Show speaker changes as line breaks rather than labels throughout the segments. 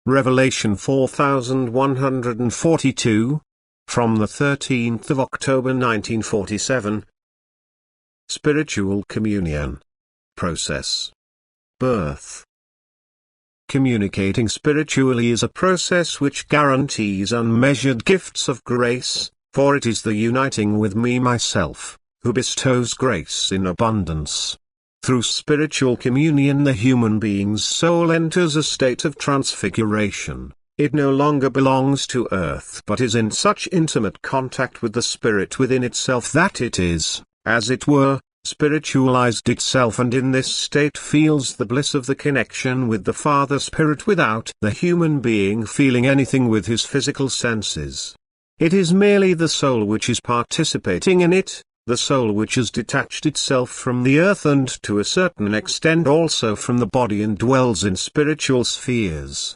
Revelation 4142, from the 13th of October 1947. Spiritual communion. Process. Birth. Communicating spiritually is a process which guarantees unmeasured gifts of grace, for it is the uniting with me myself, who bestows grace in abundance. Through spiritual communion the human being's soul enters a state of transfiguration. It no longer belongs to earth but is in such intimate contact with the spirit within itself that it is, as it were, spiritualized itself, and in this state feels the bliss of the connection with the Father Spirit without the human being feeling anything with his physical senses. It is merely the soul which is participating in it, the soul which has detached itself from the earth and to a certain extent also from the body and dwells in spiritual spheres.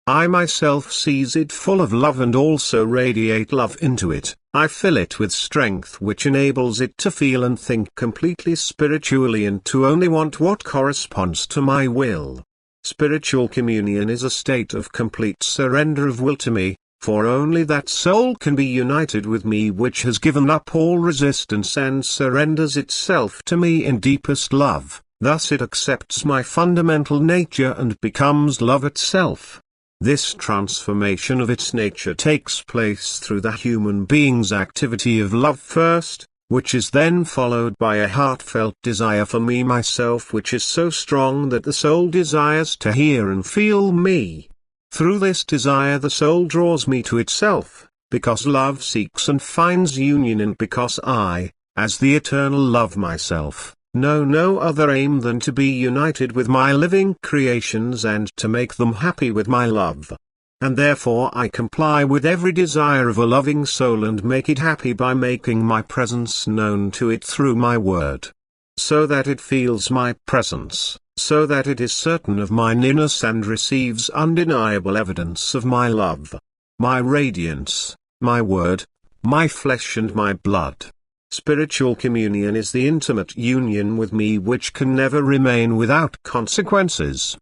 I myself seize it full of love and also radiate love into it. I fill it with strength which enables it to feel and think completely spiritually and to only want what corresponds to my will. Spiritual communion is a state of complete surrender of will to me, for only that soul can be united with me which has given up all resistance and surrenders itself to me in deepest love. Thus it accepts my fundamental nature and becomes love itself. This transformation of its nature takes place through the human being's activity of love first, which is then followed by a heartfelt desire for me myself which is so strong that the soul desires to hear and feel me. Through this desire the soul draws me to itself, because love seeks and finds union, and because I, as the eternal love myself, know no other aim than to be united with my living creations and to make them happy with my love. And therefore I comply with every desire of a loving soul and make it happy by making my presence known to it through my word. So that it feels my presence, so that it is certain of my nearness and receives undeniable evidence of my love, my radiance, my word, my flesh and my blood. Spiritual communion is the intimate union with me which can never remain without consequences.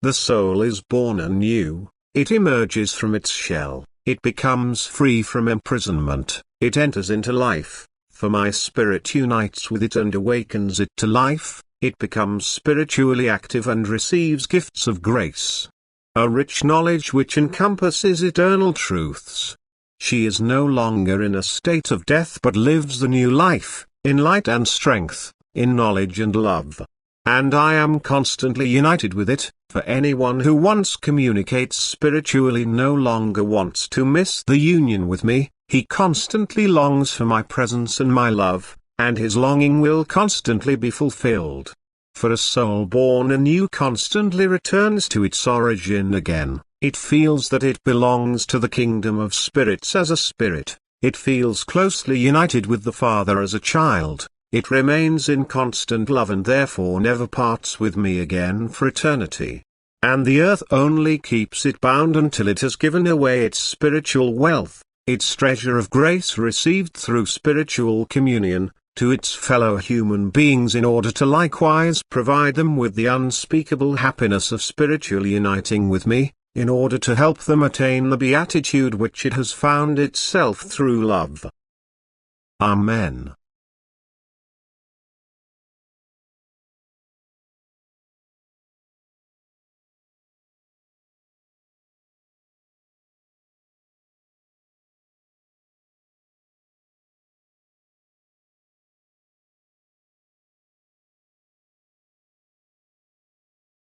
The soul is born anew, it emerges from its shell, it becomes free from imprisonment, it enters into life, for my spirit unites with it and awakens it to life. It becomes spiritually active and receives gifts of grace. A rich knowledge which encompasses eternal truths. She is no longer in a state of death but lives the new life, in light and strength, in knowledge and love. And I am constantly united with it, for anyone who once communicates spiritually no longer wants to miss the union with me, he constantly longs for my presence and my love, and his longing will constantly be fulfilled. For a soul born anew constantly returns to its origin again. It feels that it belongs to the kingdom of spirits as a spirit, it feels closely united with the Father as a child, it remains in constant love and therefore never parts with me again for eternity. And the earth only keeps it bound until it has given away its spiritual wealth, its treasure of grace received through spiritual communion, to its fellow human beings in order to likewise provide them with the unspeakable happiness of spiritually uniting with me, in order to help them attain the beatitude which it has found itself through love. Amen.